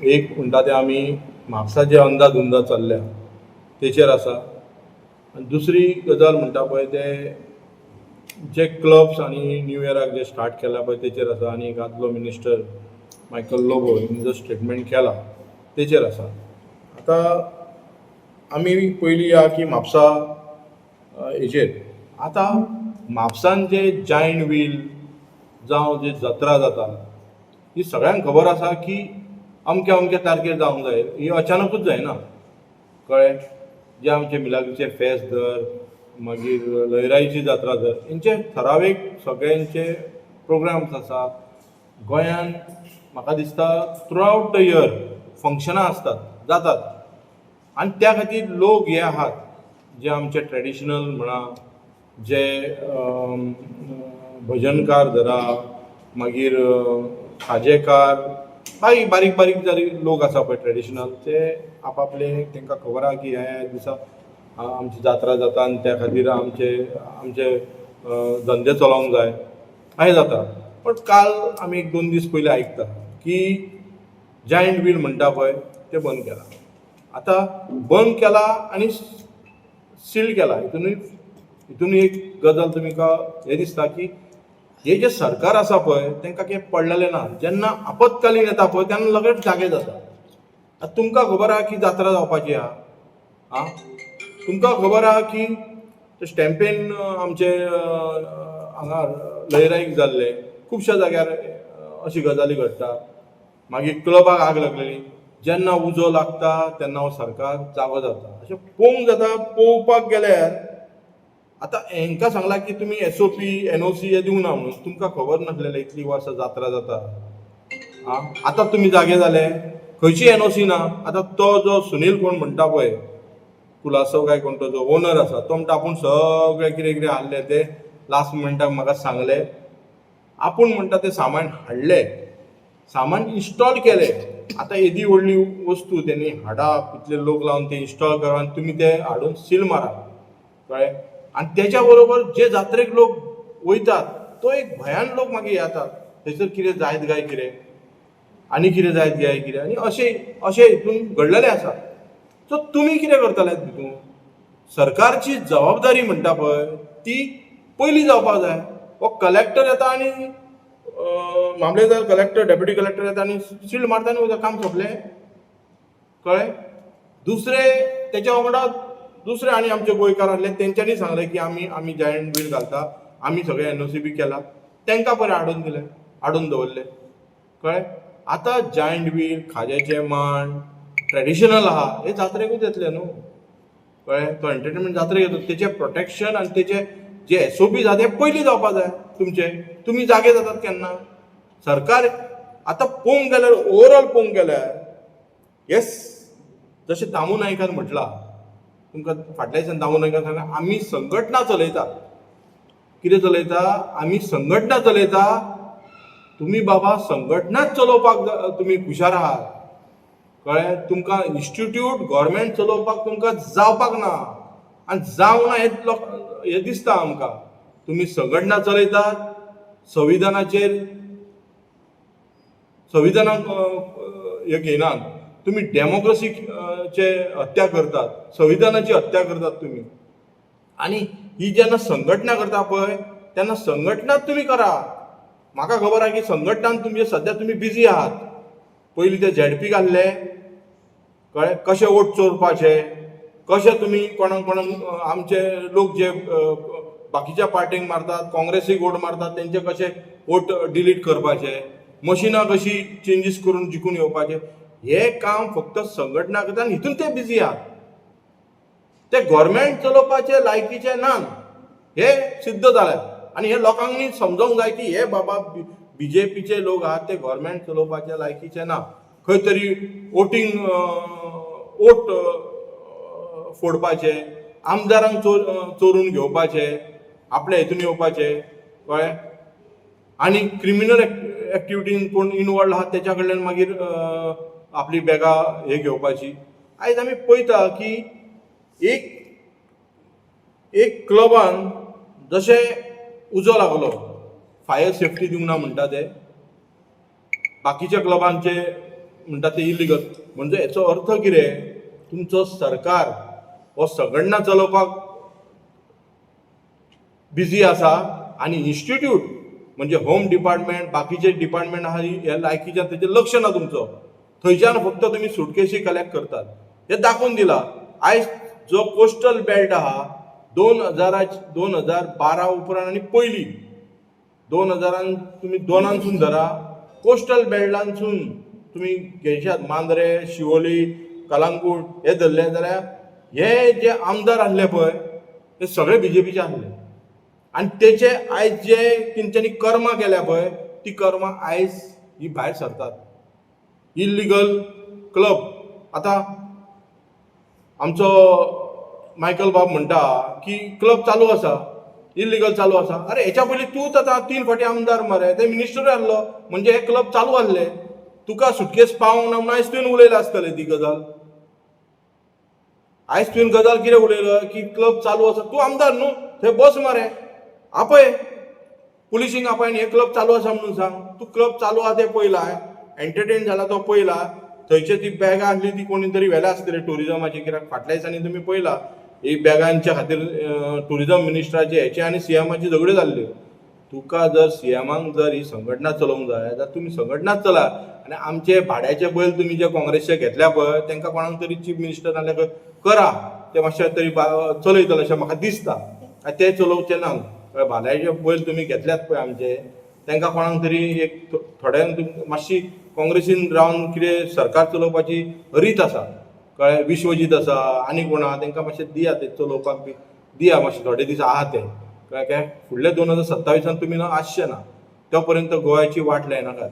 एक म्हणटा ते आमी म्हापसा जे अंदाधुंद चल्ल्या तेचेर आसा आनी दुसरी गजाल म्हणटा पळय ते जे क्लब्स आनी न्यू इयराक जे स्टार्ट केला पळय तेचेर आसा आनी एक आदलो मिनिस्टर मायकल लोबो हेणी जो स्टेटमेंट केला तेचेर आसा. आतां आमी पयलीं या की म्हापसा हेचेर आतां म्हापसान जे जायंट व्हील जावं जे जात्रा जाता ही सगळ्यांक खबर आसा की अमक्या अमक्या तारखेर जावंक जाय, ही अचानकूच जायना कळ्ळें. जे आमचे मिलाग्रीचे फेस्त धर मागीर लयराईची जात्रा धर हेंचे ठरावीक सगळ्यांचे प्रोग्राम्स आसा गोंयांत. म्हाका दिसता थ्रू आवट द इयर फंक्शनां आसतात जातात आनी त्या खातीर लोक हे आहात जे आमचे ट्रेडिशनल म्हणा जे भजनकार धरा मागीर खाजेकार बारीक बारीक जरी लोक आसा पळय ट्रेडिशनल ते आपआपले तांकां खबर आहा की ह्या दिसा आमची जात्रा जाता आनी त्या खातीर आमचे धंदे चलोवंक जाय अशें जाता. पण काल आमी एक 2 दीस पयलीं आयकता की जायंट व्हील म्हणटा पळय ते बंद केला. आतां बंद केला आनी सील केला हितून एक गजाल तुमकां हें दिसता की हे जे सरकार आसा पळय तांकां कितें पडलेलें ना. जेन्ना आपतकालीन येता पळय तेन्ना लगेच जागे जाता. आतां तुमकां खबर आहा की जात्रा जावपाची आहा तुमकां खबर आहा की स्टॅम्पेन आमचे हांगा लयराईक जाल्ले खुबश्या जाग्यार अशी गजाली घडटा. मागीर क्लबाक आग लागलेली जेन्ना उजो लागता तेन्ना हो सरकार जागो जाता अशें पळोवंक जाता. पळोवपाक गेल्यार आतां हांकां सांगलां की तुमी SOP NOC हे दिवं ना म्हणून तुमकां खबर नासलेलें इतलीं वर्सां जात्रा जाता. आतां तुमी जागे जाले खंयची NOC ना. आतां तो जो सुनील कोण म्हणटा पळय कुलासो काय कोण तो जो ओनर आसा तो म्हणटा आपूण सगळें कितें कितें हाडलें तें लास्ट मोमेंटाक म्हाका सांगलें. आपूण म्हणटा तें सामान हाडलें सामान इन्स्टॉल केलें. आतां येदी व्हडली वस्तू तेणी हाडाप इतले लोक लावन ते इन्स्टॉल करा आनी तुमी ते हाडून सील मारा कळ्ळें. आनी तेच्या बरोबर जे जात्रेक लोक वयतात तो एक भयान लोक मागीर येतात थंयसर कितें जायत काय कितें आनी कितें जायत काय कितें आनी अशें हितून घडलेलें आसा. सो तुमी कितें करतले तितून सरकारची जबाबदारी म्हणटा पळय ती पयलीं जावपाक जाय. हो कलेक्टर येता आनी मामलेदार कलेक्टर डेप्युटी कलेक्टर येता आनी सील मारता आनी वयता काम सोंपलें कळ्ळें. दुसरे तेच्या वांगडा दुसरे आनी आमचे गोंयकार आसले तेंच्यांनी सांगलें की आमी जायंट व्हील घालता आमी सगळे NOC बी केला तांकां बरें हाडून दवरलें कळ्ळें. आतां जायंट व्हील खाज्याचें मांड ट्रेडिशनल आहा हे जात्रेकूच येतले न्हू कळ्ळें. तो एंटरटेनमेंट जात्रेक येता तेचें प्रोटेक्शन आनी तेचे जे SOP आसा ते पयलीं जावपाक जाय. तुमी जागे जातात केन्ना सरकार. आतां पळोवंक गेल्यार ओवरऑल पळोवंक गेल्यार येस जशें दामू नायकान म्हटलां तुमकां फाटल्या दिसांनी दामू नायकान सांगलें आमी संघटना चलयता. कितें चलयता आमी संघटना चलयता. तुमी बाबा संघटनाच चलोवपाक तुमी हुशार आहात कळ्ळें. तुमकां इन्स्टिट्यूट गव्हर्मेंट चलोवपाक तुमकां जावपाक ना आनी जावं ना हें दिसता आमकां. तुमी संघटना चलयतात संविधानाक हे घेयनात. तुमी डेमोक्रेसीचे हत्या करतात संविधानाची हत्या करतात तुमी. आनी ही जेन्ना संघटना करता पळय तेन्ना संघटनाच तुमी करा. म्हाका खबर आहा की संघटनान तुमचे सद्या तुमी बिजी आहात. पयलीं ते ZP घाल्ले कळ्ळें कशें वोट चोरपाचे कशें तुमी कोणाक आमचे लोक जे बाकीच्या पार्टींक मारतात काँग्रेसीक वोट मारतात तेंचे कशे वोट डिलीट करपाचे मशिनां कशी चेंजीस करून जिखून येवपाचे हे काम फक्त संघटना करता आनी हितून ते बिजी आहात. ते गव्हर्मेंट चलोवपाचे लायकीचे नात हे सिद्ध जालें. आनी हे लोकांनी समजोवंक जाय की हे बाबा BJPचे लोक आहात ते गव्हर्मेंट चलोवपाचे लायकीचे ना. खंय तरी वोट फोडपाचे आमदारांक चोरून घेवपाचे आपल्या हितून येवपाचे कळ्ळें. आनी क्रिमिनल एक्टिविटीन कोण इनवॉल्ड आहात तेच्या कडल्यान मागीर आपली बॅगां हे घेवपाची. आयज आमी पळयता की एक क्लबान जशें उजो लागलो फायर सेफ्टी दिवंक ना म्हणटा ते बाकीच्या क्लबांचे म्हणटा ते इलिगल. म्हणजे हेचो अर्थ कितें, तुमचो सरकार हो संघटना चलोवपाक बिजी आसा आनी इन्स्टिट्यूट म्हणजे होम डिपार्टमेंट बाकीचे डिपार्टमेंट आहा हे लायकीच्यान तेजेर लक्ष ना तुमचो. थंयच्यान फक्त तुमी सुटकेसी कलेक्ट करतात. हे दाखोवन दिला. आयज जो कोस्टल बेल्ट आहा 2012 उपरांत आनी पयलीं 2000 तुमी दोनांसून धरा, कोस्टल बेल्टांसून तुमी घेशात मांद्रे, शिवोली, कलंगूट हे धरले जाल्यार हे जे आमदार आहले पळय ते सगळे बीजेपीचे आहले. आनी तेचे आयज जे तेंच्यांनी कर्मां केल्या पळय ती कर्मां आयज ही भायर सरतात. Illegal club. आतां आमचो मायकल बाब म्हणटा की क्लब चालू आसा, इल्लिगल चालू आसा. अरे हेच्या पयलीं तूंच आतां 3 फावटी आमदार मरे, ते मिनिस्टरूय आहलो, म्हणजे हे क्लब चालू आहले. तुका सुटकेस पावोंक ना म्हणून आयज तुवें उलयला आसतलें ती गजाल. आयज तुवें गजाल कितें उलयलं की क्लब चालू आसा. तूं आमदार न्हू, थंय बस मरे, आपय पुलिसींक आपय आनी हे क्लब चालू आसा म्हणून सांग. तूं क्लब चालू आहा तें पयला, एंटरटेन जाला तो पयला. थंयचे ती बॅगां आसली ती कोणी तरी व्हेल्या आसतली टुरिजमाची, कित्याक फाटल्या दिसांनी तुमी पयला ही बॅगांच्या खातीर टुरिजम मिनिस्टराचे हेचे आनी सीएमाची झगड्यो जाल्ल्यो. तुका जर सीएमांक जर ही संघटना चलोवंक जाय जाल्यार तुमी संघटनाच चला. आनी आमचे भाड्याचे बैल तुमी जे काँग्रेसचे घेतल्या पळय तांकां कोणाक तरी चीफ मिनिस्टर नाल्यार करा, ते मातशें तरी चलयतले अशें म्हाका दिसता. ते चलोवचे ना. भाड्याचे बैल तुमी घेतल्यात पळय आमचे, तांकां कोणाक तरी एक थोड्यांक मातशी काँग्रेसीन रावन कितें सरकार चलोवपाची रीत आसा कळ्ळें. विश्वजीत आसा आनी कोण आहा तांकां मातशें दिया ते चलोवपाक बी दिया मातशें थोडे दीस आहा ते कळ्ळें. काय फुडले 2027 तुमी आसचे ना, तो पर्यंत गोंयाची वाट लायनाकात.